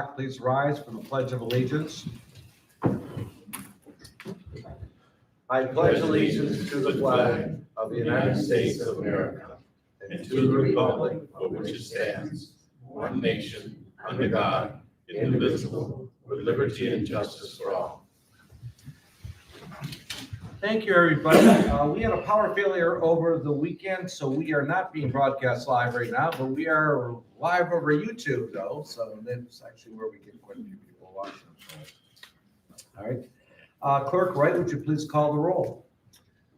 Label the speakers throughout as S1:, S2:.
S1: Please rise for the Pledge of Allegiance. I pledge allegiance to the flag of the United States of America and to the republic for which it stands, one nation, under God, indivisible, with liberty and justice for all. Thank you, everybody. We had a power failure over the weekend, so we are not being broadcast live right now, but we are live over YouTube, though, so that's actually where we get quite a few people watching. All right. Clerk Wright, would you please call the roll?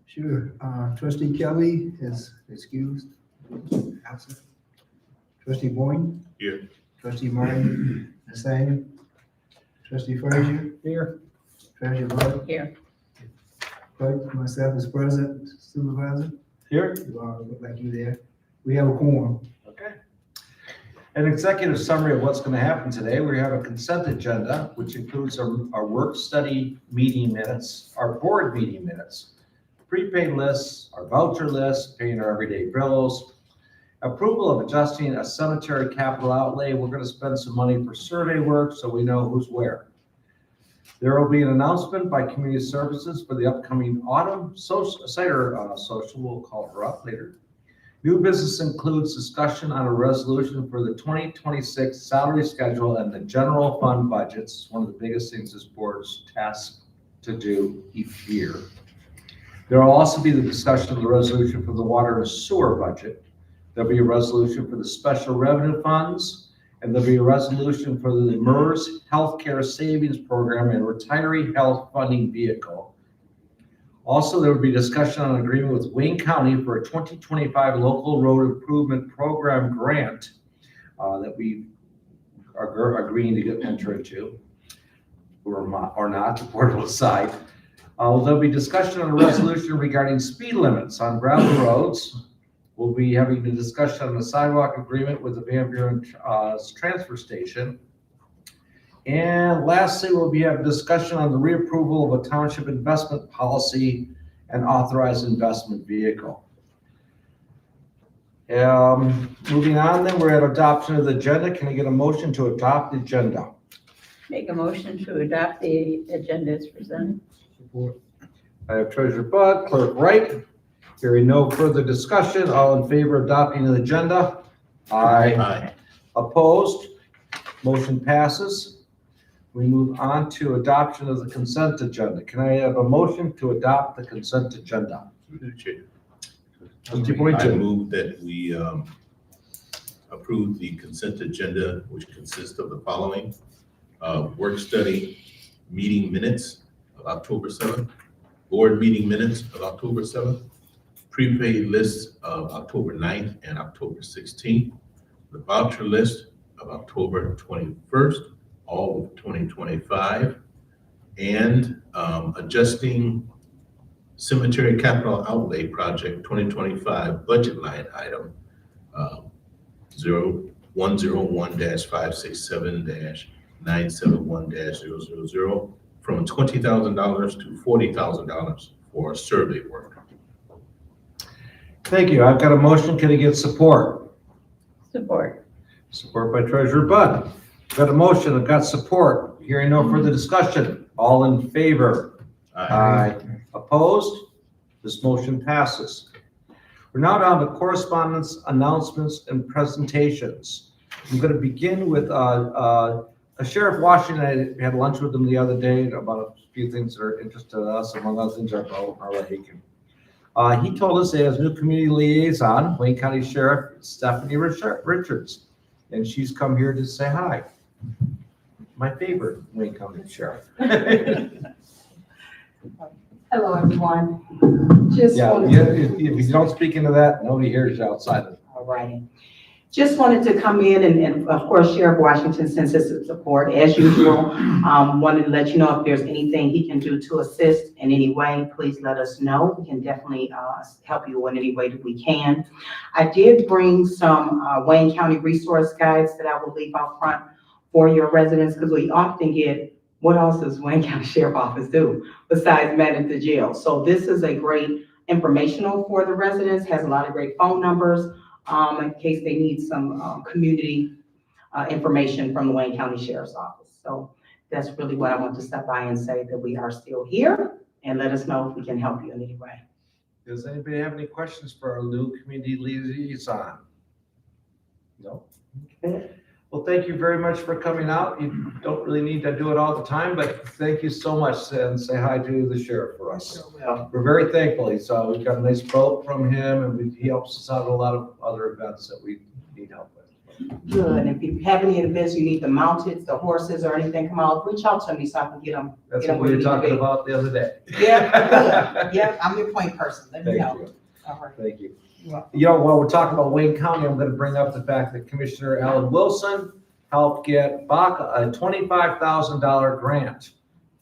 S2: Sure. Trustee Kelly is excused. Absent. Trustee Boyne.
S3: Here.
S2: Trustee Martin. Nathaniel. Trustee Frazier.
S1: Here.
S2: Treasurer Bud.
S4: Here.
S2: Clerk, myself is present. Supervisor.
S1: Here.
S2: You all look like you there. We have a quorum.
S1: Okay. An executive summary of what's going to happen today. We have a consent agenda, which includes our work study meeting minutes, our board meeting minutes, prepaid lists, our voucher list, paying our everyday bills, approval of adjusting a cemetery capital outlay. We're going to spend some money for survey work so we know who's where. There will be an announcement by Community Services for the upcoming autumn social. We'll call her up later. New business includes discussion on a resolution for the 2026 salary schedule and the general fund budgets, one of the biggest things this board's tasked to do each year. There will also be the discussion of the resolution for the water and sewer budget. There'll be a resolution for the special revenue funds, and there'll be a resolution for the MERS Healthcare Savings Program and Retiree Health Funding Vehicle. Also, there will be discussion on an agreement with Wayne County for a 2025 Local Road Improvement Program grant that we are agreeing to enter into, or not, the board will decide. There'll be discussion on a resolution regarding speed limits on gravel roads. We'll be having a discussion on the sidewalk agreement with the Van Buren transfer station. And lastly, we'll be having discussion on the reapproval of a township investment policy and authorized investment vehicle. Moving on then, we're at adoption of the agenda. Can I get a motion to adopt the agenda?
S4: Make a motion to adopt the agenda as presented.
S2: Support.
S1: I have Treasurer Bud, Clerk Wright. Hearing no further discussion, all in favor of adopting the agenda?
S3: Aye.
S1: Opposed? Motion passes. We move on to adoption of the consent agenda. Can I have a motion to adopt the consent agenda?
S3: Through the chair.
S1: Trustee
S3: I
S1: Boynton.
S3: move that we approve the consent agenda, which consists of the following: work study meeting minutes of October 7th, board meeting minutes of October 7th, prepaid lists of October 9th and October 16th, the voucher list of October 21st, all of 2025, and adjusting cemetery capital outlay project 2025 budget line item 101-567-971-000 from $20,000 to $40,000 for survey work.
S1: Thank you. I've got a motion. Can I get support?
S4: Support.
S1: Support by Treasurer Bud. Got a motion. I've got support. Hearing no further discussion. All in favor? Aye. Opposed? This motion passes. We're now down to correspondence, announcements, and presentations. I'm going to begin with Sheriff Washington. I had lunch with him the other day about a few things that are interesting to us, among other things our lake. He told us that as new community liaison, Wayne County Sheriff Stephanie Richards, and she's come here to say hi. My favorite Wayne County Sheriff.
S5: Hello, everyone. Just wanted
S1: If you don't speak into that, nobody hears you outside of it.
S5: all righty. Just wanted to come in and of course, Sheriff Washington sends his support as usual. Wanted to let you know if there's anything he can do to assist in any way, please let us know. We can definitely help you in any way that we can. I did bring some Wayne County resource guides that I will leave out front for your residents, because we often get, what else does Wayne County Sheriff Office do besides manage the jail? So this is a great informational for the residents, has a lot of great phone numbers in case they need some community information from the Wayne County Sheriff's Office. So that's really what I want to step by and say, that we are still here, and let us know if we can help you in any way.
S1: Does anybody have any questions for our new community liaison? No? Okay. Well, thank you very much for coming out. You don't really need to do it all the time, but thank you so much, and say hi to the sheriff for us. We're very thankful. So we've got a nice quote from him, and he helps us out at a lot of other events that we need help with.
S5: Good, and if you have any events you need the mounted, the horses or anything come out, reach out to me so I can get them.
S1: That's what we were talking about the other day.
S5: Yeah, yeah, I'm your point person, let me
S1: Thank
S5: know.
S1: you.
S5: All right.
S1: Thank you.
S5: You're
S1: You know, while we're talking about Wayne County, I'm gonna bring up the fact that Commissioner Alan Wilson helped get Baca a $25,000 grant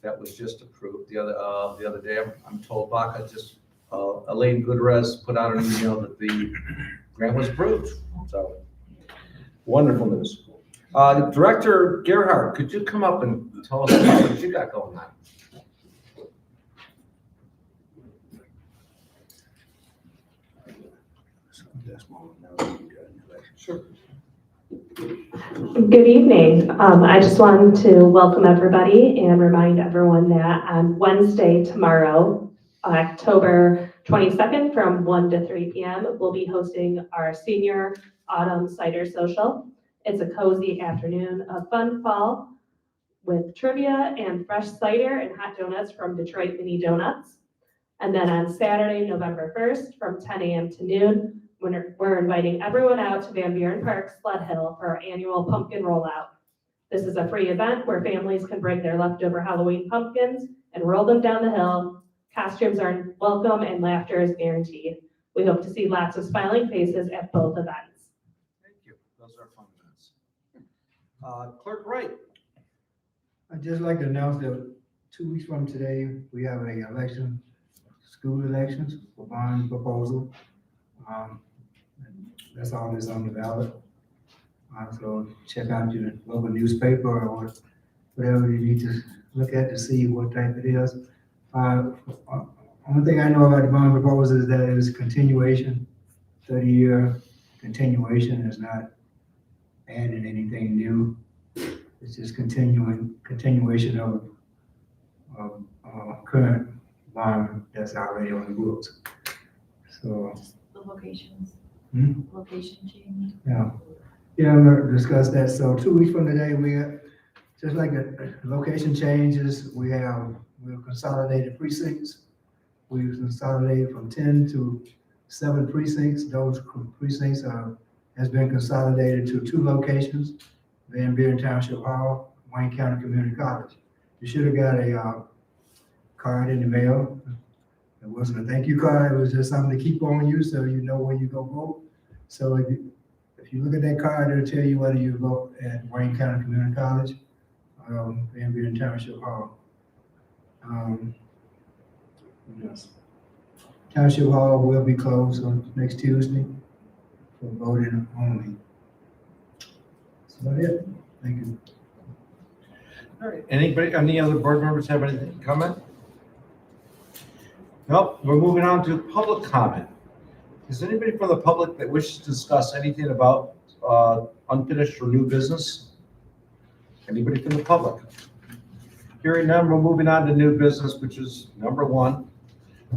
S1: that was just approved the other day. I'm told Baca just, Elaine Goodrez put out an email that the grant was approved, so wonderful news. Director Gerhard, could you come up and tell us about what you got going on? Sure.
S6: Good evening. I just wanted to welcome everybody and remind everyone that on Wednesday, tomorrow, October 22nd, from 1 to 3 p.m., we'll be hosting our senior autumn cider social. It's a cozy afternoon of fun fall with trivia and fresh cider and hot donuts from Detroit Mini Donuts. And then on Saturday, November 1st, from 10 a.m. to noon, we're inviting everyone out to Van Buren Park, Sled Hill, for our annual pumpkin rollout. This is a free event where families can bring their leftover Halloween pumpkins and roll them down the hill. Costumes are welcome and laughter is guaranteed. We hope to see lots of smiling faces at both events.
S1: Thank you. Those are fun events. Clerk Wright.
S2: I'd just like to announce that 2 weeks from today, we have a election, school elections for bond proposal. That's all that's on the ballot. So check out your local newspaper or whatever you need to look at to see what type it is. Only thing I know about the bond proposal is that it is continuation, 30-year continuation. Is not adding anything new. It's just continuation of current bond that's already on the books. So,
S7: The locations.
S2: Hmm?
S7: Location change.
S2: yeah, I'm gonna discuss that. So 2 weeks from today, just like the location changes, we've consolidated precincts. We've consolidated from 10 to 7 precincts. Those precincts has been consolidated to 2 locations, Van Buren Township Hall, Wayne County Community College. You should have got a card in the mail. It wasn't a thank you card, it was just something to keep on you so you know where you go vote. So if you look at that card, it'll tell you whether you vote at Wayne County Community College, Van Buren Township Hall. What else? Township Hall will be closed on next Tuesday for voting only. That's about it. Thank you.
S1: All right. Any other board members have anything to comment? Nope. We're moving on to public comment. Is anybody from the public that wishes to discuss anything about unfinished or new business? Anybody from the public? Hearing none, we're moving on to new business, which is number 1.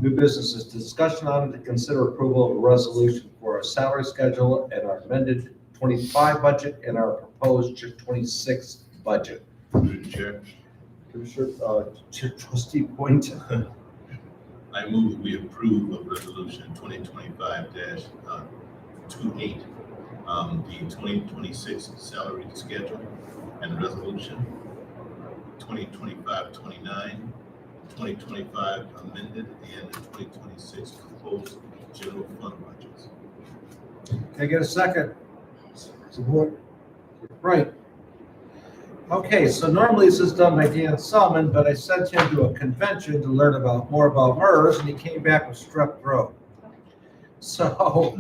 S1: New business is discussion on and to consider approval of a resolution for our salary schedule and our amended 25 budget and our proposed 26 budget.
S3: Through the chair,
S1: Commissioner, Trustee Boynton.
S3: I move that we approve of resolution 2025-28, the 2026 salary schedule, and resolution 2025-29, 2025 amended, and the 2026 proposed general fund budgets.
S1: Can I get a second?
S2: Support.
S1: Right. Okay, so normally this is done by Dan Sullivan, but I sent him to a convention to learn more about MERS, and he came back with strep throat. So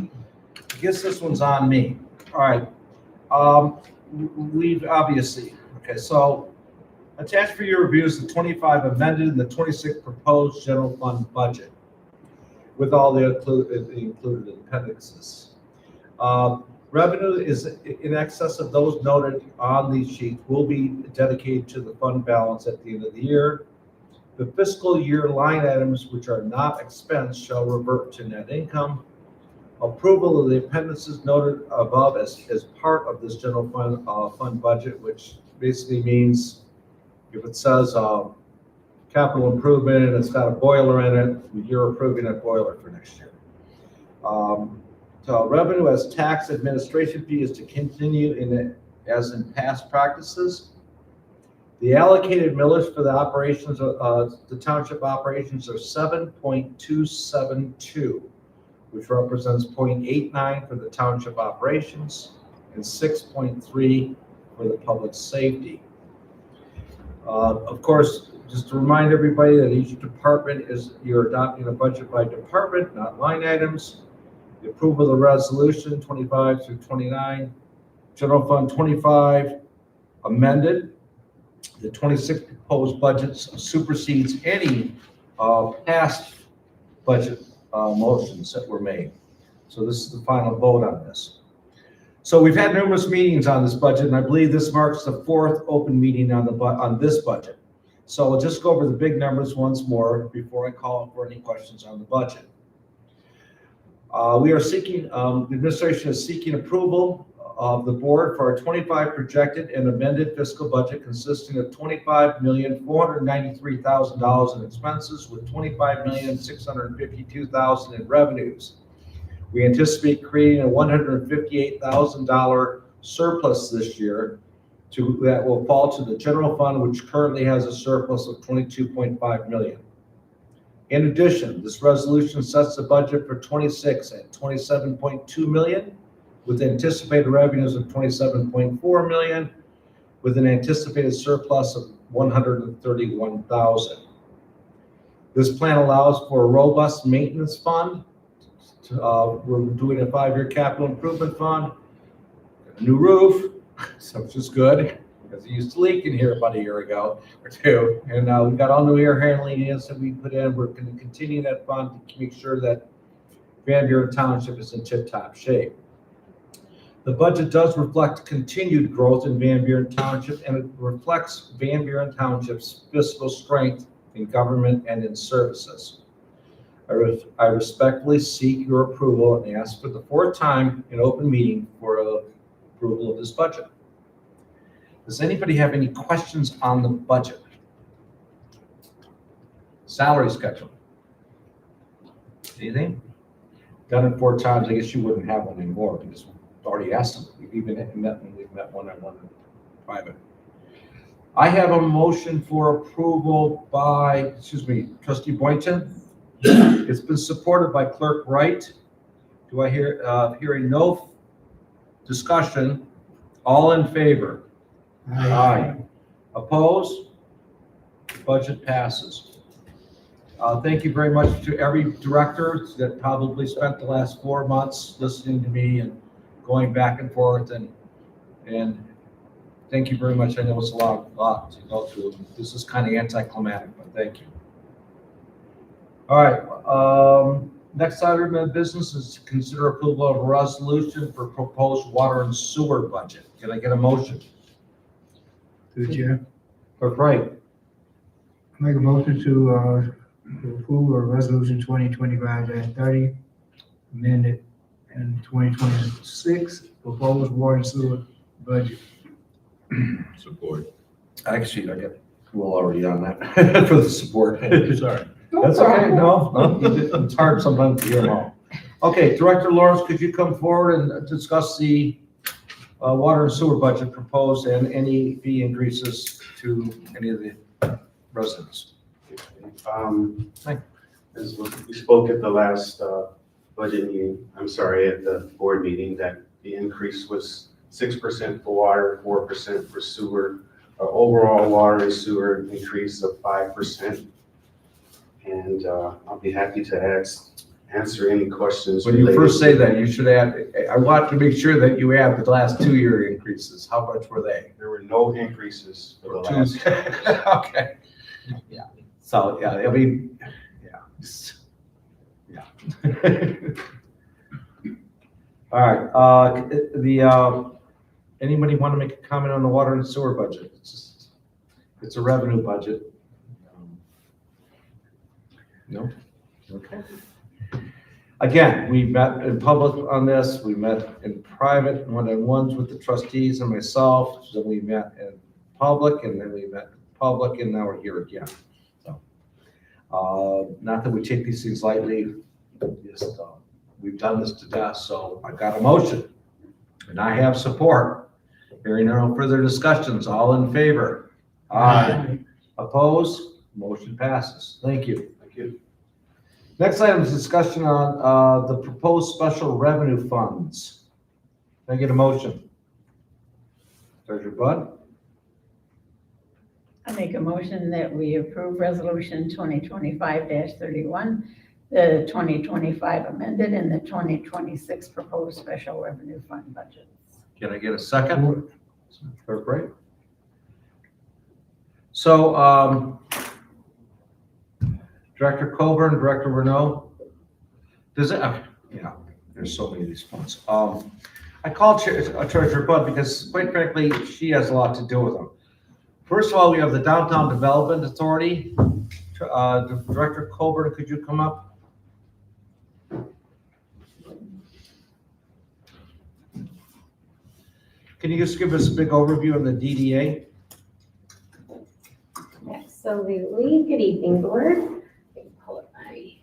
S1: I guess this one's on me. All right. We've obviously, okay, so attached for your review is the 25 amended and the 26 proposed general fund budget with all the included appendixes. Revenue is in excess of those noted on these sheets will be dedicated to the fund balance at the end of the year. The fiscal year line items which are not expense shall revert to net income. Approval of the appendices noted above as part of this general fund budget, which basically means if it says capital improvement and it's got a boiler in it, you're approving a boiler for next year. So revenue as tax administration fee is to continue as in past practices. The allocated millage for the operations of the township operations are 7.272, which represents 0.89 for the township operations and 6.3 for the public safety. Of course, just to remind everybody that each department you're adopting a budget by department, not line items. The approval of the resolution 25 through 29, General Fund 25 amended. The 26 proposed budgets supersedes any past budget motions that were made. So this is the final vote on this. So we've had numerous meetings on this budget, and I believe this marks the fourth open meeting on this budget. So I'll just go over the big numbers once more before I call for any questions on the budget. We are seeking, the administration is seeking approval of the board for our 25 projected and amended fiscal budget consisting of $25,493,000 in expenses with $25,652,000 in revenues. We anticipate creating a $158,000 surplus this year that will fall to the general fund, which currently has a surplus of $22.5 million. In addition, this resolution sets the budget for 26 at $27.2 million, with anticipated revenues of $27.4 million, with an anticipated surplus of $131,000. This plan allows for a robust maintenance fund. We're doing a 5-year capital improvement fund, a new roof, which is good because it used to leak in here about a year ago or two. And we've got all new air handling units that we put in. We're going to continue that fund to make sure that Van Buren Township is in tip-top shape. The budget does reflect continued growth in Van Buren Township, and it reflects Van Buren Township's fiscal strength in government and in services. I respectfully seek your approval and ask for the fourth time in open meeting for approval of this budget. Does anybody have any questions on the budget? Salary schedule. Anything? Done it 4 times. I guess you wouldn't have one anymore because we've already asked them. We've even met when we've met one-on-one in private. I have a motion for approval by, Trustee Boynton. It's been supported by Clerk Wright. Do I hearing no discussion? All in favor? Aye. Opposed? Budget passes. Thank you very much to every director that probably spent the last 4 months listening to me and going back and forth, and thank you very much. I know it's a lot to go through. This is kind of anticlimactic, but thank you. All right, next item of business is to consider approval of a resolution for proposed water and sewer budget. Can I get a motion?
S2: Through the chair.
S1: Clerk Wright.
S2: Make a motion to approve of resolution 2025-30, amended in 2026, proposed water and sewer budget.
S3: Support.
S1: Actually, I got cool already on that for the support.
S3: Sorry.
S1: That's okay. No, it's hard sometimes to hear them all. Okay, Director Lawrence, could you come forward and discuss the water and sewer budget proposed and any fee increases to any of the residents?
S8: As we spoke at the last budget meeting, at the board meeting, that the increase was 6% for water, 4% for sewer. Our overall water and sewer increase of 5%. And I'll be happy to answer any questions.
S1: When you first say that, you should add, I want to make sure that you add the last 2-year increases. How much were they?
S8: There were no increases for the last.
S1: Okay. Yeah. So, yeah, I mean, yeah. All right, anybody want to make a comment on the water and sewer budget? It's a revenue budget. No? Okay. Again, we met in public on this, we met in private one-on-ones with the trustees and myself, then we met in public, and then we met in public, and now we're here again. So, not that we take these things lightly, just, we've done this to death, so I got a motion, and I have support. Hearing no further discussions, all in favor? Aye. Opposed? Motion passes. Thank you.
S8: Thank you.
S1: Next item is discussion on the proposed special revenue funds. Can I get a motion? Treasurer Bud?
S4: I make a motion that we approve resolution 2025-31, the 2025 amended and the 2026 proposed special revenue fund budgets.
S1: Can I get a second? Clerk Wright? So, Director Coburn, Director Renault, does it, yeah, there's so many of these funds. I called Treasurer Bud because quite frankly, she has a lot to do with them. First of all, we have the Downtown Development Authority. Director Coburn, could you come up? Can you just give us a big overview on the DDA?
S6: Absolutely. Good evening, board. Let me pull up my.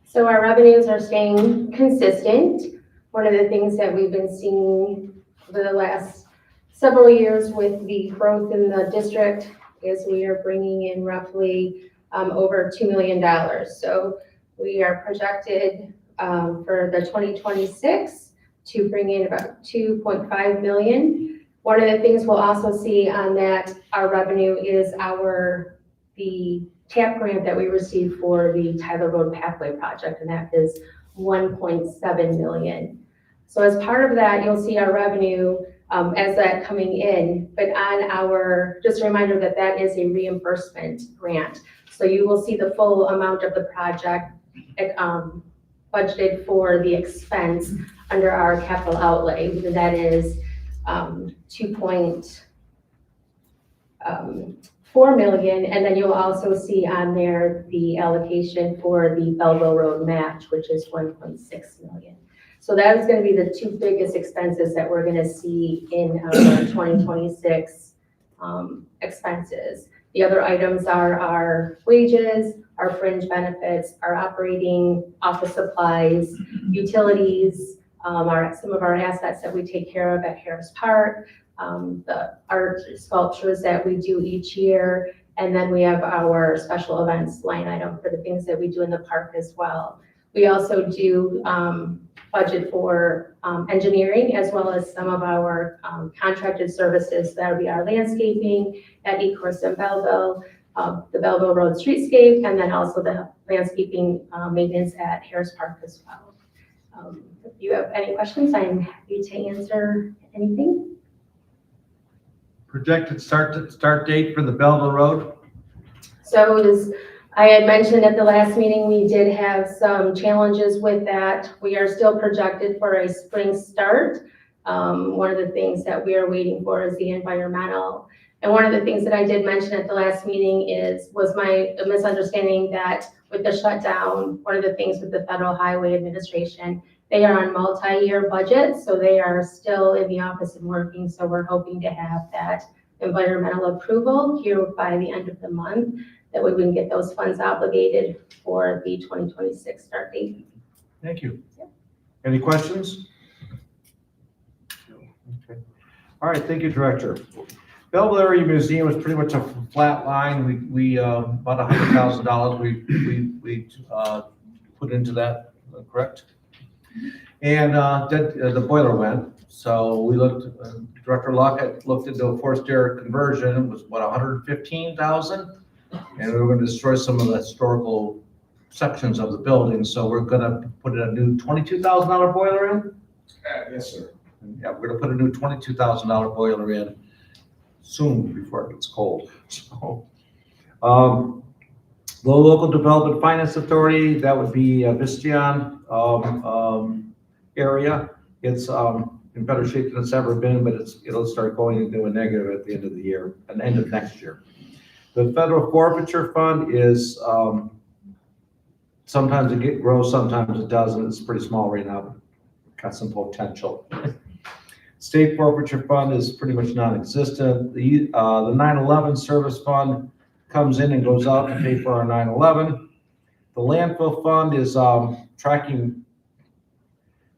S6: So our revenues are staying consistent. One of the things that we've been seeing over the last several years with the growth in the district is we are bringing in roughly over $2 million. So we are projected for the 2026 to bring in about 2.5 million. One of the things we'll also see on that, our revenue is the TAP grant that we received for the Tyler Road Pathway Project, and that is 1.7 million. So as part of that, you'll see our revenue as that coming in, but on our, just a reminder that that is a reimbursement grant. So you will see the full amount of the project budgeted for the expense under our capital outlay. That is 2.4 million, and then you'll also see on there the allocation for the Belleville Road match, which is 1.6 million. So that is going to be the two biggest expenses that we're going to see in our 2026 expenses. The other items are our wages, our fringe benefits, our operating office supplies, utilities, some of our assets that we take care of at Harris Park, the art sculptures that we do each year, and then we have our special events line item for the things that we do in the park as well. We also do budget for engineering as well as some of our contracted services. That would be our landscaping at Ecorse and Belleville, the Belleville Road streetscape, and then also the landscaping maintenance at Harris Park as well. If you have any questions, I'm happy to answer anything.
S1: Projected start date for the Belleville Road?
S6: So as I had mentioned at the last meeting, we did have some challenges with that. We are still projected for a spring start. One of the things that we are waiting for is the environmental. And one of the things that I did mention at the last meeting was my misunderstanding that with the shutdown, one of the things with the Federal Highway Administration, they are on multi-year budgets, so they are still in the office and working. So we're hoping to have that environmental approval here by the end of the month. That way we can get those funds obligated for the 2026 start date.
S1: Thank you. Any questions? Okay. All right, thank you, Director. Belleville Area Museum is pretty much a flat line. We about $100,000 we put into that, correct? And the boiler went. So we looked, Director Luck looked into a forced air conversion. It was what, 115,000? And we were going to destroy some of the historical sections of the building, so we're gonna put a new $22,000 boiler in?
S8: Yes, sir.
S1: Yeah, we're gonna put a new $22,000 boiler in soon before it gets cold, so. The Local Development Finance Authority, that would be Vistion, area. It's, in better shape than it's ever been, but it'll start going into a negative at the end of the year, at the end of next year. The Federal Forfeiture Fund is, sometimes it grows, sometimes it doesn't. It's pretty small right now, but got some potential. State Forfeiture Fund is pretty much non-existent. The 9/11 Service Fund comes in and goes out to pay for our 9/11. The landfill fund is tracking.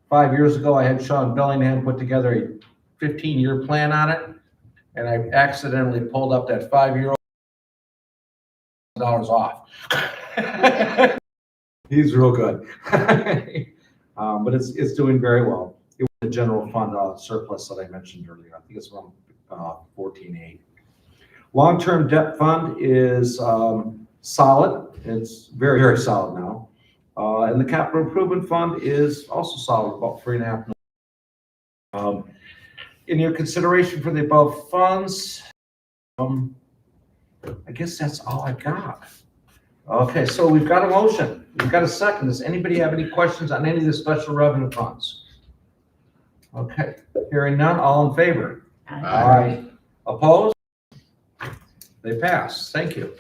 S1: 5 years ago, I had Sean Bellingham put together a 15-year plan on it, and I accidentally pulled up that 5-year-old dollars off. He's real good. But it's doing very well. It was the general fund surplus that I mentioned earlier. I think it's around 14.8. Long-term debt fund is solid. It's very, very solid now. And the capital improvement fund is also solid, about 3.5 million. In your consideration for the above funds, I guess that's all I got. Okay, so we've got a motion. We've got a second. Does anybody have any questions on any of the special revenue funds? Okay, hearing none, all in favor? Aye. Opposed? They pass. Thank you.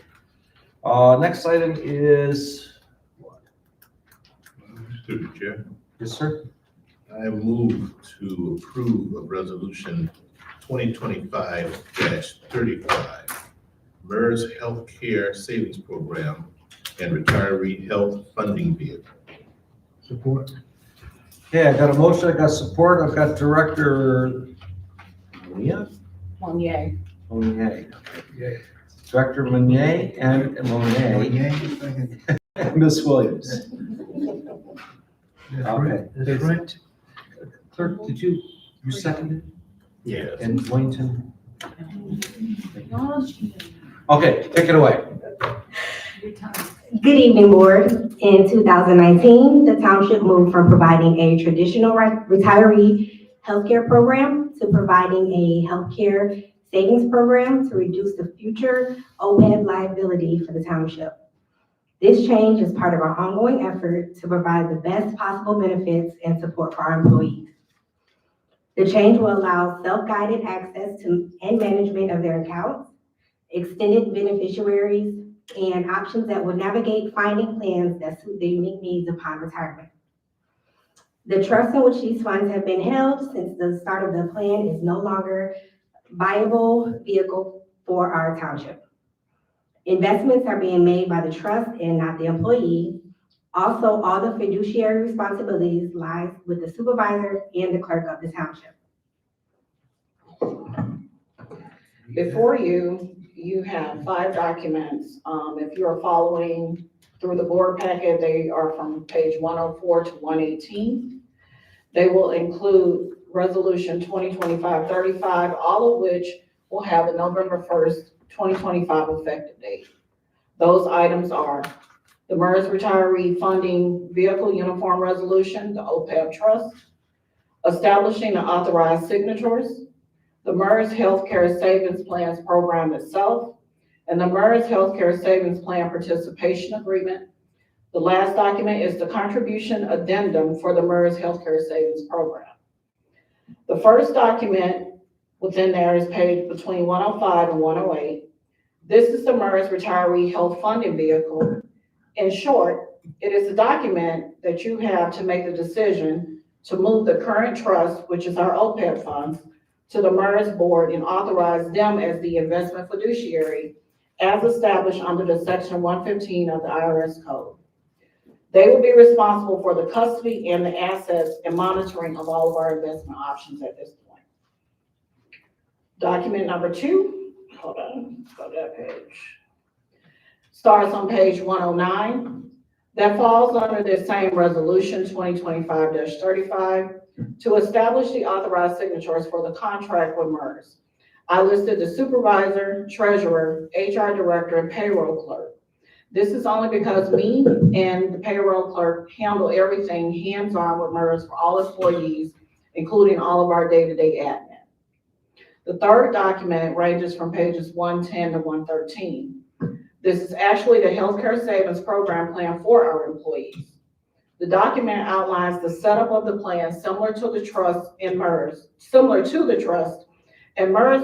S1: Next item is,
S3: Through the chair,
S1: yes, sir?
S3: I move to approve of resolution 2025-35, MERS Healthcare Savings Program and Retiree Health Funding Vehicle.
S2: Support.
S1: Okay, I got a motion, I got support, I've got Director Monier?
S4: Monier.
S1: Monier. Director Monier and Monier and Ms. Williams. Okay.
S2: That's right.
S1: Clerk, did you second
S3: Yes.
S1: it? And Boynton? Okay, take it away.
S9: Good evening, Board. In 2019, the township moved from providing a traditional retiree healthcare program to providing a healthcare savings program to reduce the future OPEB liability for the township. This change is part of our ongoing effort to provide the best possible benefits and support for our employees. The change will allow self-guided access to and management of their accounts, extended beneficiaries, and options that will navigate finding plans that suit their unique needs upon retirement. The trust in which these funds have been held since the start of the plan is no longer a viable vehicle for our township. Investments are being made by the trust and not the employee. Also, all the fiduciary responsibilities lies with the supervisor and the clerk of the township.
S10: Before you, you have 5 documents. If you're following through the board packet, they are from page 104 to 118. They will include resolution 2025-35, all of which will have a November 1st, 2025 effective date. Those items are the MERS Retiree Funding Vehicle Uniform Resolution, the OPEB Trust, establishing the authorized signatures, the MERS Healthcare Savings Plans Program itself, and the MERS Healthcare Savings Plan Participation Agreement. The last document is the contribution addendum for the MERS Healthcare Savings Program. The first document within there is page between 105 and 108. This is the MERS Retiree Health Funding Vehicle. In short, it is a document that you have to make the decision to move the current trust, which is our OPEB funds, to the MERS board and authorize them as the investment fiduciary as established under the section 115 of the IRS code. They will be responsible for the custody and the assets and monitoring of all of our investment options at this point. Document number 2, hold on, go to that page. Starts on page 109. That falls under the same resolution 2025-35 to establish the authorized signatures for the contract with MERS. I listed the supervisor, treasurer, HR director, and payroll clerk. This is only because me and the payroll clerk handle everything hands-on with MERS for all employees, including all of our day-to-day admin. The third document ranges from pages 110 to 113. This is actually the healthcare savings program plan for our employees. The document outlines the setup of the plan similar to the trust, and MERS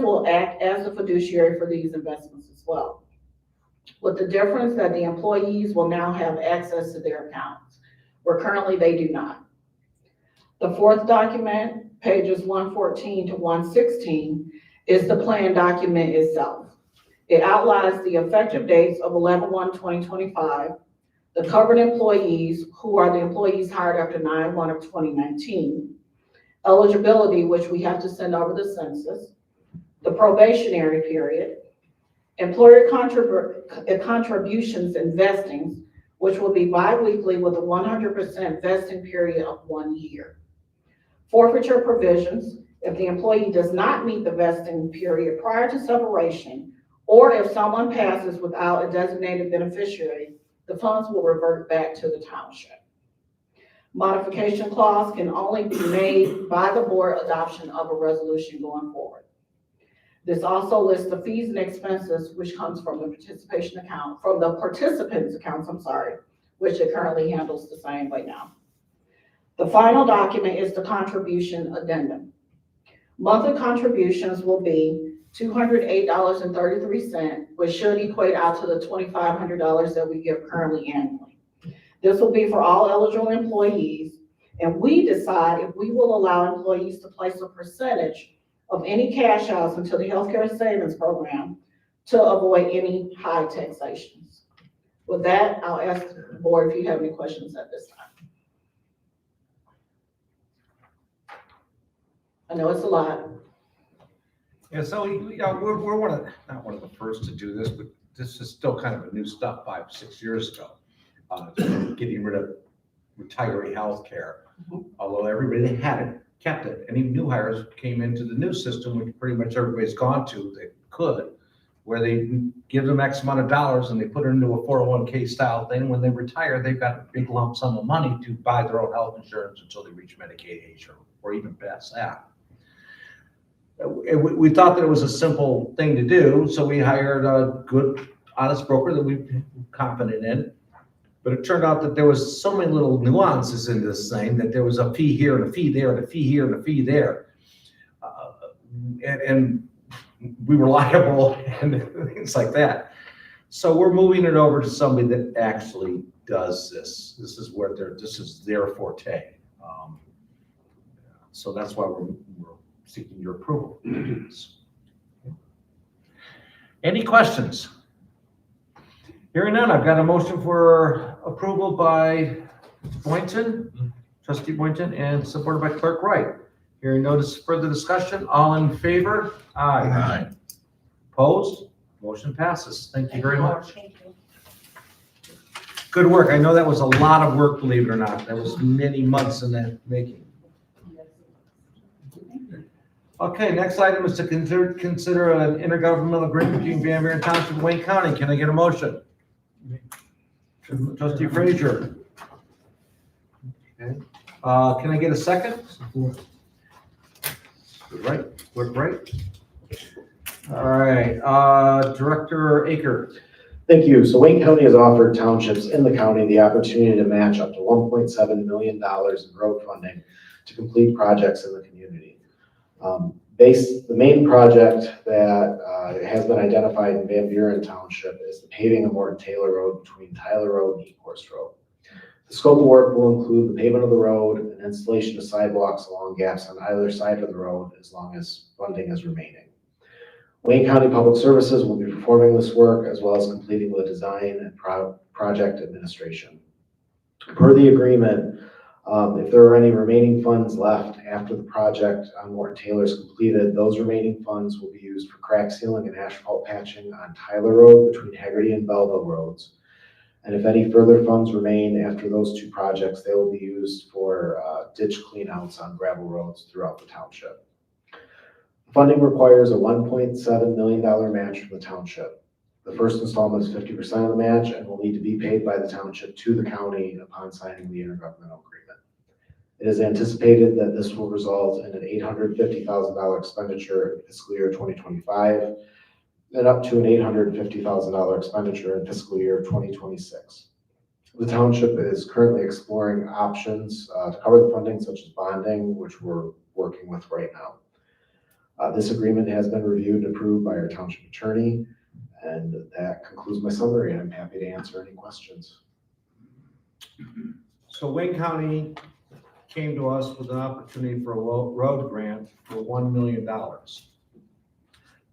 S10: will act as the fiduciary for these investments as well, with the difference that the employees will now have access to their accounts, where currently they do not. The fourth document, pages 114 to 116, is the plan document itself. It outlines the effective dates of 11/1/2025, the covered employees, who are the employees hired after 9/1 of 2019, eligibility, which we have to send over the census, the probationary period, employer contributions and vestings, which will be biweekly with a 100% vesting period of 1 year. Forfeiture provisions, if the employee does not meet the vesting period prior to separation, or if someone passes without a designated beneficiary, the funds will revert back to the township. Modification clause can only be made by the board adoption of a resolution going forward. This also lists the fees and expenses which comes from the participants accounts, which it currently handles the same way now. The final document is the contribution addendum. Monthly contributions will be $208.33, which should equate out to the $2,500 that we give currently annually. This will be for all eligible employees, and we decide if we will allow employees to place a percentage of any cash outs into the healthcare savings program to avoid any high taxations. With that, I'll ask the board if you have any questions at this time. I know it's a lot.
S1: Yeah, so we're not one of the first to do this, but this is still kind of a new stuff 5-6 years ago. Getting rid of retiree health care. Although everybody that had it kept it. Any new hires came into the new system, which pretty much everybody's gone to, they could, where they give them X amount of dollars and they put it into a 401k style thing. When they retire, they've got a big lump sum of money to buy their own health insurance until they reach Medicaid age or even past that. We thought that it was a simple thing to do, so we hired a good, honest broker that we're confident in. But it turned out that there was so many little nuances in this thing, that there was a fee here and a fee there and a fee here and a fee there. And we were liable and things like that. So we're moving it over to somebody that actually does this. This is their forte. So that's why we're seeking your approval to do this. Any questions? Hearing none, I've got a motion for approval by Boynton, Trustee Boynton, and supported by Clerk Wright. Hearing no further discussion, all in favor? Aye.
S3: Aye.
S1: Opposed? Motion passes. Thank you very much.
S9: Thank you.
S1: Good work. I know that was a lot of work, believe it or not. That was many months in that making. Okay, next item is to consider an intergovernmental agreement between Van Buren Township and Wayne County. Can I get a motion? Trustee Frazier. Okay. Can I get a second?
S2: Support.
S1: Right, Clerk Wright. All right, Director Aker.
S11: Thank you. So Wayne County has offered townships in the county the opportunity to match up to $1.7 million in road funding to complete projects in the community. The main project that has been identified in Van Buren Township is the paving of Morton Taylor Road between Tyler Road and Ecorse Road. The scope of work will include the pavement of the road and installation of sidewalks along gaps on either side of the road as long as funding is remaining. Wayne County Public Services will be performing this work as well as completing the design and project administration. Per the agreement, if there are any remaining funds left after the project on Morton Taylor is completed, those remaining funds will be used for crack sealing and asphalt patching on Tyler Road between Haggerty and Belleville Roads. And if any further funds remain after those two projects, they will be used for ditch cleanouts on gravel roads throughout the township. Funding requires a $1.7 million match from the township. The first installment is 50% of the match and will need to be paid by the township to the county upon signing the intergovernmental agreement. It is anticipated that this will result in an $850,000 expenditure in fiscal year 2025 and up to an $850,000 expenditure in fiscal year 2026. The township is currently exploring options to cover the funding, such as bonding, which we're working with right now. This agreement has been reviewed and approved by our township attorney, and that concludes my summary. I'm happy to answer any questions.
S1: So Wayne County came to us with an opportunity for a road grant for $1 million.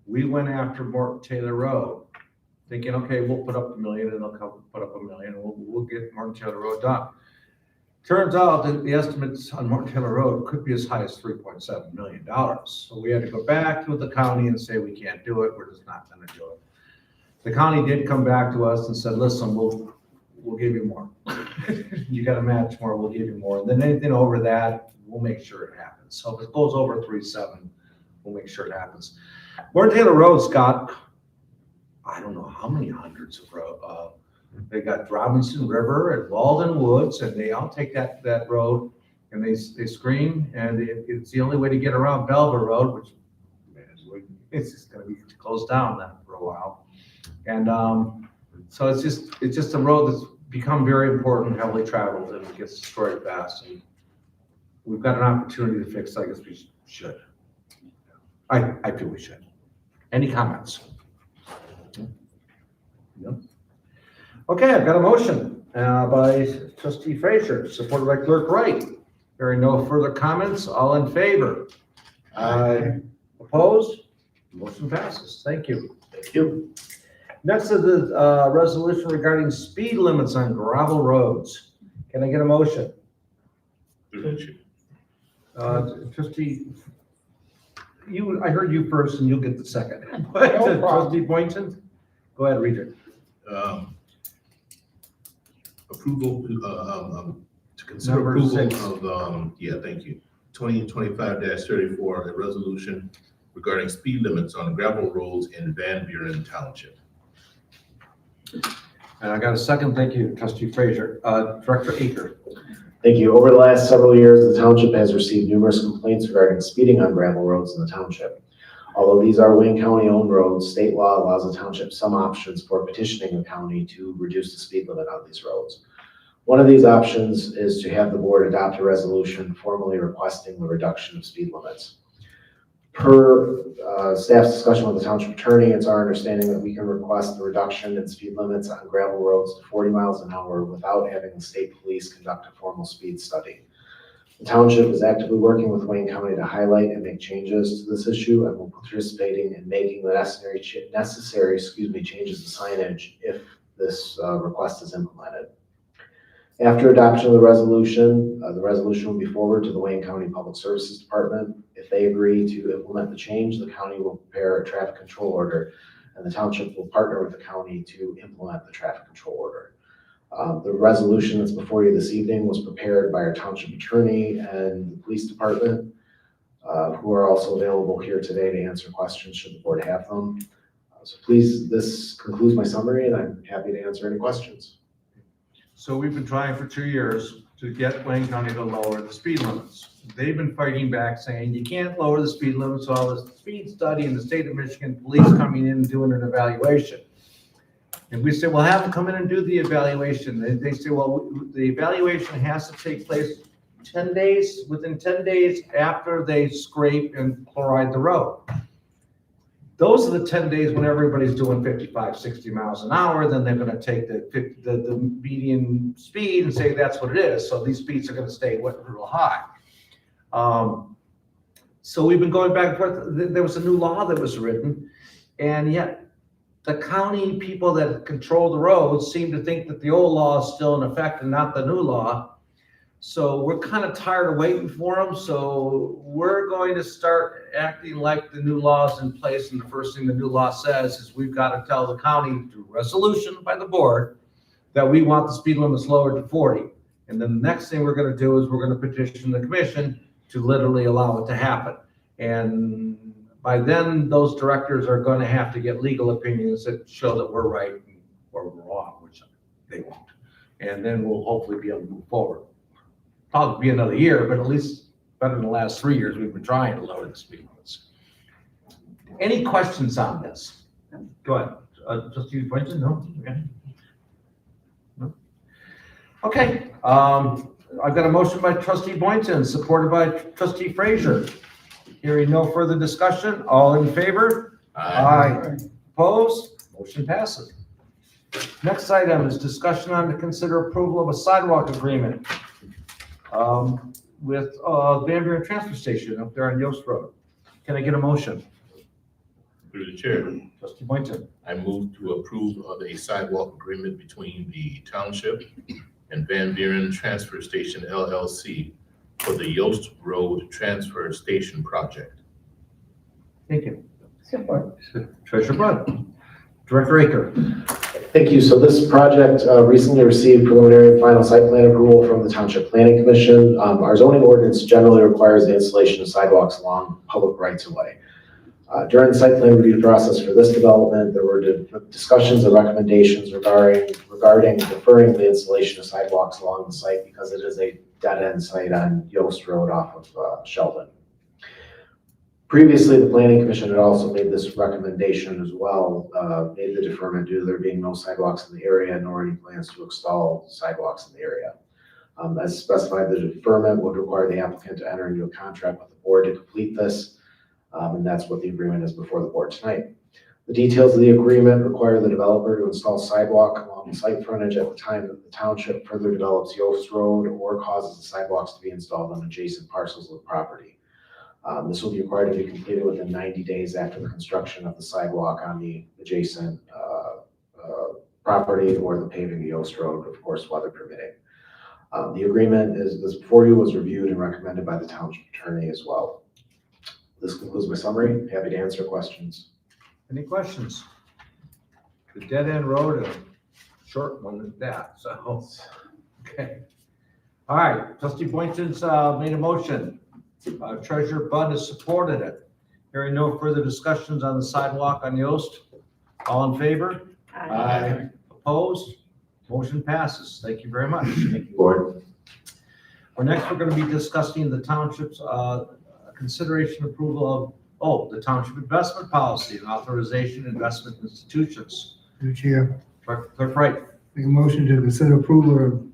S1: We went after Morton Taylor Road, thinking, okay, we'll put up $1 million and they'll come put up $1 million and we'll get Morton Taylor Road done. Turns out that the estimates on Morton Taylor Road could be as high as $3.7 million. So we had to go back to the county and say, we can't do it. We're just not going to do it. The county did come back to us and said, listen, we'll give you more. You got to match more, we'll give you more. And then anything over that, we'll make sure it happens. So if it goes over 3.7, we'll make sure it happens. Morton Taylor Road's got, I don't know how many hundreds of road. They got Robinson River and Walden Woods, and they all take that road and they screen, and it's the only way to get around Belver Road, which it's just going to be closed down now for a while. And so it's just a road that's become very important, heavily traveled, and it gets destroyed fast. And we've got an opportunity to fix it. I guess we should. I feel we should. Any comments? No? Okay, I've got a motion by Trustee Frazier, supported by Clerk Wright. Hearing no further comments, all in favor? Aye. Opposed? Motion passes. Thank you.
S11: Thank you.
S1: Next is the resolution regarding speed limits on gravel roads. Can I get a motion? Trustee, I heard you first and you'll get the second.
S10: problem.
S1: Trustee Boynton, go ahead, read it.
S3: Approval, to consider
S1: Number
S3: approval
S1: 6.
S3: of, thank you, 2025-34, a resolution regarding speed limits on gravel roads in Van Buren Township.
S1: And I got a second. Thank you, Trustee Frazier. Director Aker.
S11: Thank you. Over the last several years, the township has received numerous complaints regarding speeding on gravel roads in the township. Although these are Wayne County-owned roads, state law allows the township some options for petitioning the county to reduce the speed limit on these roads. One of these options is to have the board adopt a resolution formally requesting the reduction of speed limits. Per staff's discussion with the township attorney, it's our understanding that we can request the reduction in speed limits on gravel roads to 40 miles an hour without having the state police conduct a formal speed study. The township is actively working with Wayne County to highlight and make changes to this issue, and will participating in making the necessary changes to signage if this request is implemented. After adoption of the resolution will be forwarded to the Wayne County Public Services Department. If they agree to implement the change, the county will prepare a traffic control order, and the township will partner with the county to implement the traffic control order. The resolution that's before you this evening was prepared by our township attorney and the police department, who are also available here today to answer questions should the board have them. So please, this concludes my summary, and I'm happy to answer any questions.
S1: So we've been trying for 2 years to get Wayne County to lower the speed limits. They've been fighting back saying, you can't lower the speed limits, all this speed study in the state of Michigan, police coming in and doing an evaluation. And we say, well, have them come in and do the evaluation. They say, well, the evaluation has to take place within 10 days after they scrape and chloride the road. Those are the 10 days when everybody's doing 55, 60 miles an hour. Then they're going to take the median speed and say that's what it is. So these speeds are going to stay real high. So we've been going back and forth. There was a new law that was written, and yet the county people that control the roads seem to think that the old law is still in effect and not the new law. So we're kind of tired of waiting for them. So we're going to start acting like the new law is in place. And the first thing the new law says is we've got to tell the county through resolution by the board that we want the speed limits lowered to 40. And then the next thing we're going to do is we're going to petition the commission to literally allow it to happen. And by then, those directors are gonna have to get legal opinions that show that we're right or we're wrong, which they won't. And then we'll hopefully be able to move forward. Probably be another year, but at least better than the last 3 years we've been trying to lower the speed limits. Any questions on this? Go ahead. Trustee Boynton, no? Okay. No? Okay, I've got a motion by trustee Boynton, supported by trustee Frazier. Hearing no further discussion, all in favor? Aye. Opposed? Motion passes. Next item is discussion on to consider approval of a sidewalk agreement with Van Buren Transfer Station up there on Yost Road. Can I get a motion?
S3: Through the chair,
S1: Trustee Boynton.
S3: I move to approve of a sidewalk agreement between the township and Van Buren Transfer Station LLC for the Yost Road Transfer Station project.
S1: Thank you.
S4: Support.
S1: Treasurer Bud. Director Aker.
S11: Thank you. So this project recently received preliminary and final site plan approval from the Township Planning Commission. Our zoning ordinance generally requires the installation of sidewalks along public rights of way. During the site plan review process for this development, there were discussions and recommendations regarding deferring the installation of sidewalks along the site because it is a dead-end site on Yost Road off of Sheldon. Previously, the Planning Commission had also made this recommendation as well, made the deferment due to there being no sidewalks in the area nor any plans to install sidewalks in the area. As specified, the deferment would require the applicant to enter into a contract with the board to complete this, and that's what the agreement is before the board tonight. The details of the agreement require the developer to install sidewalk along the site frontage at the time that the township further develops Yost Road or causes the sidewalks to be installed on adjacent parcels of property. This will be required to be completed within 90 days after the construction of the sidewalk on the adjacent property or the paving of Yost Road, of course, weather permitting. The agreement is before you, was reviewed and recommended by the township attorney as well. This concludes my summary. Happy to answer questions.
S1: Any questions? The dead end road, a short one at that, so, okay. All right, trustee Boynton's made a motion. Treasurer Bud has supported it. Hearing no further discussions on the sidewalk on Yost. All in favor?
S4: Aye.
S1: Opposed? Motion passes. Thank you very much.
S11: Thank you, board.
S1: We're going to be discussing the township's consideration approval of, the township investment policy and authorization investment institutions.
S2: Through the chair,
S1: Clerk Wright.
S2: make a motion to consider approval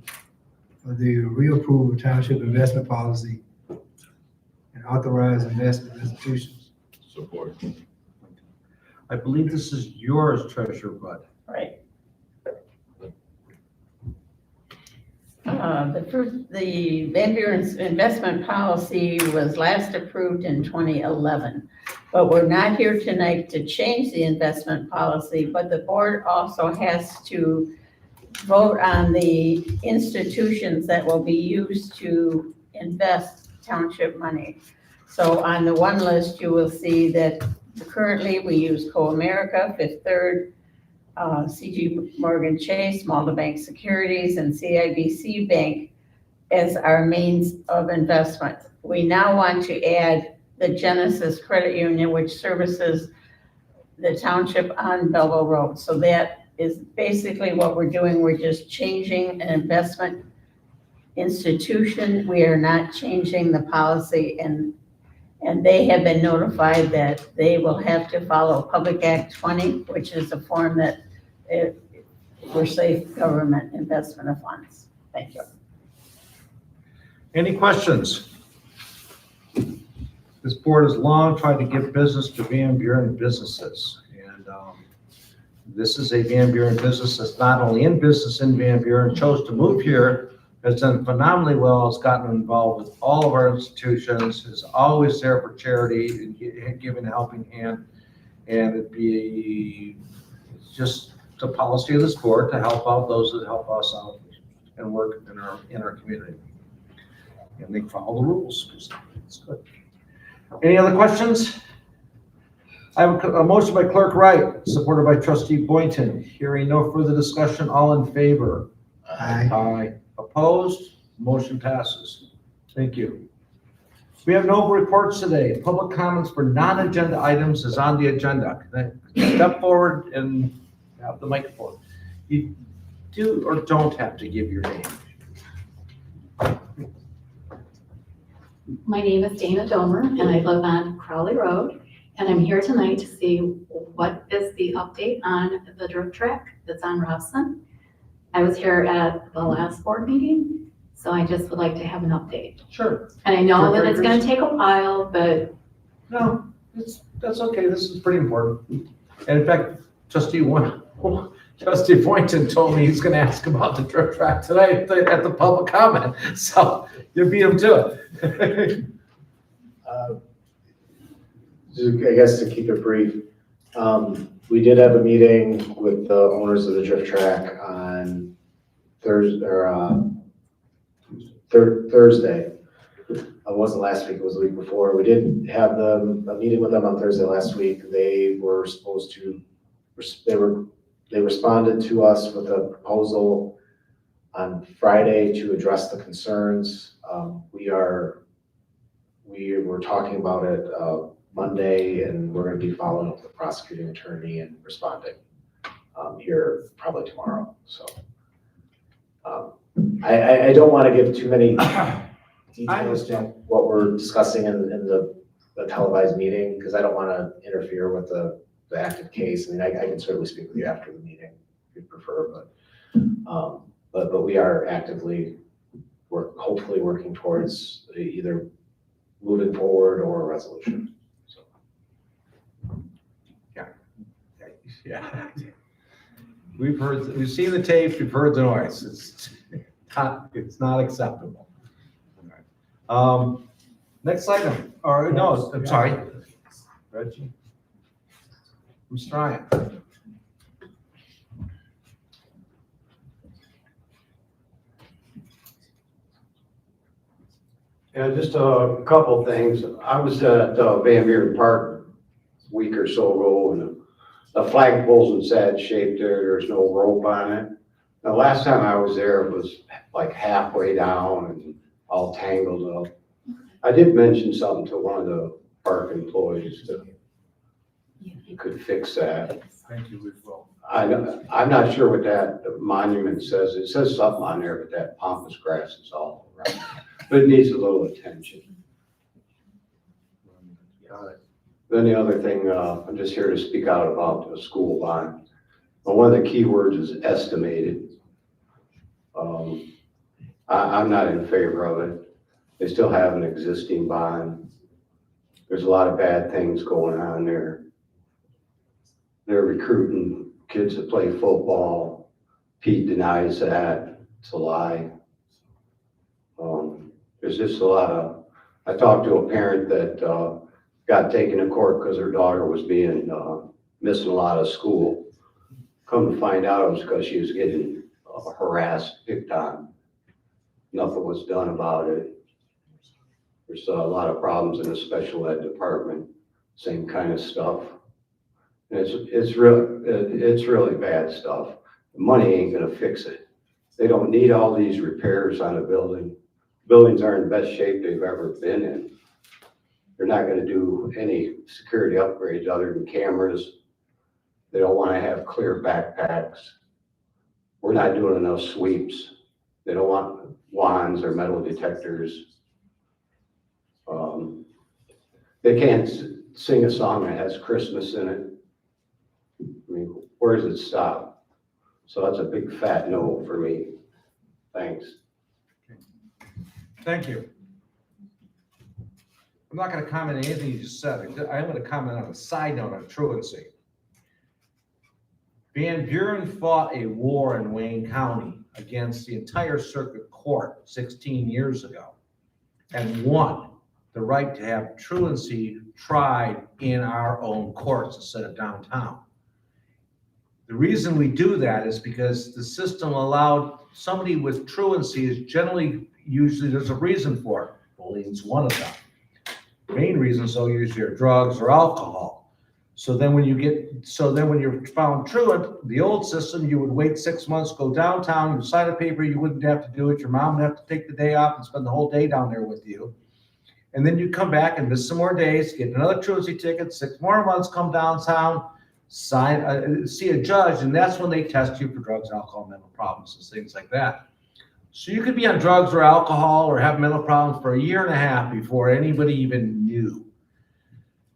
S2: of the reapproval of township investment policy and authorize investment institutions.
S3: Support.
S1: I believe this is yours, Treasurer Bud.
S4: Right. The Van Buren's investment policy was last approved in 2011, but we're not here tonight to change the investment policy, but the board also has to vote on the institutions that will be used to invest township money. So on the one list, you will see that currently we use Co-America, Fifth Third, CG Morgan Chase, Malta Bank Securities, and CIBC Bank as our means of investment. We now want to add the Genesis Credit Union, which services the township on Belleville Road. So that is basically what we're doing. We're just changing an investment institution. We are not changing the policy, and they have been notified that they will have to follow Public Act 20, which is a form that for safe government investment of funds. Thank you.
S1: Any questions? This board has long tried to give business to Van Buren businesses. And this is a Van Buren business that's not only in business in Van Buren, chose to move here, has done phenomenally well, has gotten involved with all of our institutions, is always there for charity and giving a helping hand. And it'd be just the policy of this board to help out those that help us out and work in our community. And they follow the rules. It's good. Any other questions? I have a motion by Clerk Wright, supported by Trustee Boynton. Hearing no further discussion, all in favor?
S2: Aye.
S1: Aye. Opposed? Motion passes. Thank you. We have no reports today. Public comments for non-agenda items is on the agenda. Can I step forward and have the microphone? You do or don't have to give your name.
S12: My name is Dana Domer, and I live on Crowley Road, and I'm here tonight to see what is the update on the drift track that's on Robson. I was here at the last board meeting, so I just would like to have an update.
S1: Sure.
S12: And I know that
S1: Sure,
S12: it's gonna take a while, but
S1: No, that's okay. This is pretty important. And in fact, Trustee Boynton told me he's gonna ask about the drift track today at the public comment. So you beat him to it.
S11: I guess to keep it brief, we did have a meeting with the owners of the drift track on Thursday, Thursday. It wasn't last week, it was the week before. We did have a meeting with them on Thursday last week. They were supposed to, they responded to us with a proposal on Friday to address the concerns. We were talking about it Monday, and we're gonna be following up with the prosecuting attorney and responding here probably tomorrow, so. I don't wanna give too many details to what we're discussing in the televised meeting, because I don't wanna interfere with the active case. I mean, I can certainly speak with you after the meeting if you prefer, but we are actively, we're hopefully working towards either moving forward or a resolution. So.
S1: Yeah. We've seen the tapes, we've heard the noise. It's not acceptable. Next item, or no, I'm sorry. Reggie. Mr. Ryan.
S13: Yeah, just a couple things. I was at Van Buren Park a week or so ago, and the flagpole's in sad shape there. There's no rope on it. The last time I was there, it was like halfway down and all tangled up. I did mention something to one of the park employees that he could fix that.
S1: Thank you, as well.
S13: I'm not sure what that monument says. It says something on there, but that pampas grass is all around. But it needs a little attention. Then the other thing, I'm just here to speak out about the school bond. But one of the key words is estimated. I'm not in favor of it. They still have an existing bond. There's a lot of bad things going on there. They're recruiting kids to play football. Pete denies that. It's a lie. There's just a lot of, I talked to a parent that got taken to court because her daughter was being, missing a lot of school. Come to find out it was because she was getting harassed, picked on. Nothing was done about it. There's a lot of problems in the special ed department, same kind of stuff. And it's really bad stuff. Money ain't gonna fix it. They don't need all these repairs on a building. Buildings are in the best shape they've ever been in. They're not gonna do any security upgrades other than cameras. They don't wanna have clear backpacks. We're not doing enough sweeps. They don't want wands or metal detectors. They can't sing a song that has Christmas in it. I mean, where does it stop? So that's a big fat no for me. Thanks.
S1: Thank you. I'm not going to comment on anything you just said. I'm going to comment on a side note on truancy. Van Buren fought a war in Wayne County against the entire circuit court 16 years ago and won the right to have truancy tried in our own courts instead of downtown. The reason we do that is because the system allowed somebody with truancy is usually there's a reason for it. Bullying's one of them. Main reasons though usually are drugs or alcohol. So then when you're found truant, the old system, you would wait 6 months, go downtown, you sign a paper, you wouldn't have to do it. Your mom would have to take the day off and spend the whole day down there with you. And then you come back and miss some more days, get another truancy ticket, 6 more months, come downtown, see a judge, and that's when they test you for drugs, alcohol, mental problems, and things like that. So you could be on drugs or alcohol or have mental problems for 1.5 years before anybody even knew.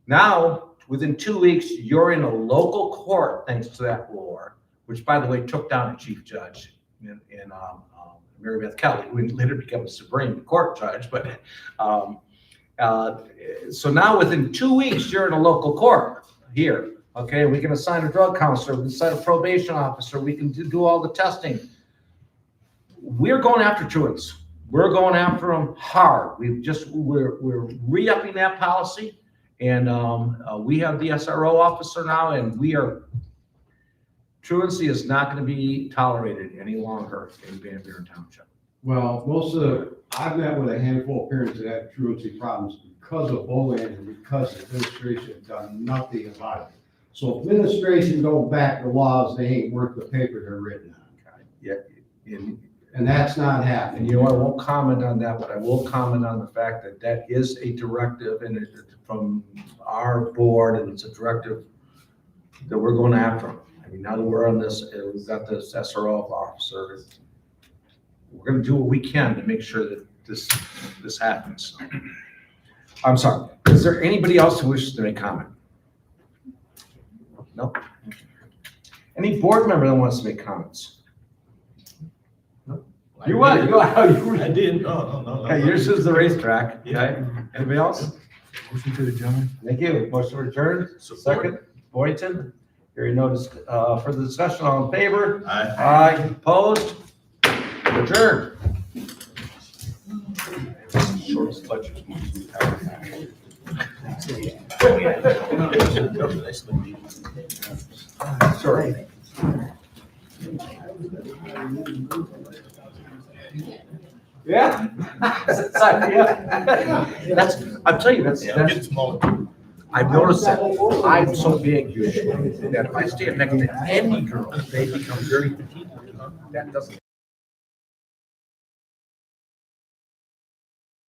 S1: Now, within 2 weeks, you're in a local court thanks to that war, which, by the way, took down a chief judge in Mary Beth Kelly, who later became a Supreme Court judge. But so now within 2 weeks, you're in a local court here. Okay, we can assign a drug counselor, we can assign a probation officer, we can do all the testing. We're going after truants. We're going after them hard. We're re-upping that policy, and we have the SRO officer now, and truancy is not going to be tolerated any longer in Van Buren Township.
S14: Well, I've met with a handful of parents that have truancy problems because of bullying and because the administration have done nothing about it. So if administration don't back the laws, they ain't worth the paper they're written on.
S1: Yeah.
S14: And that's not happening.
S1: And I won't comment on that, but I will comment on the fact that that is a directive and from our board, and it's a directive that we're going after them. I mean, now that we're on this, we've got this SRO officer, we're going to do what we can to make sure that this happens. I'm sorry. Is there anybody else who wishes to make comment? No? Any board member that wants to make comments? No? You want it?
S3: I did, no.
S1: Okay, yours is the racetrack.
S3: Yeah.
S1: Okay. Anybody else?
S2: Motion to adjourn.
S1: Thank you. Motion adjourned.
S3: Support.
S1: Second, Boynton. Hearing no further discussion, all in favor?
S3: Aye.
S1: Aye. Opposed? Adjourned. Shortest lectures. Sorry. Yeah. That's, I'm telling you, that's,
S3: Get smaller.
S1: I've noticed that I'm so big usually that if I stand next to any girl, they become very petite. That doesn't.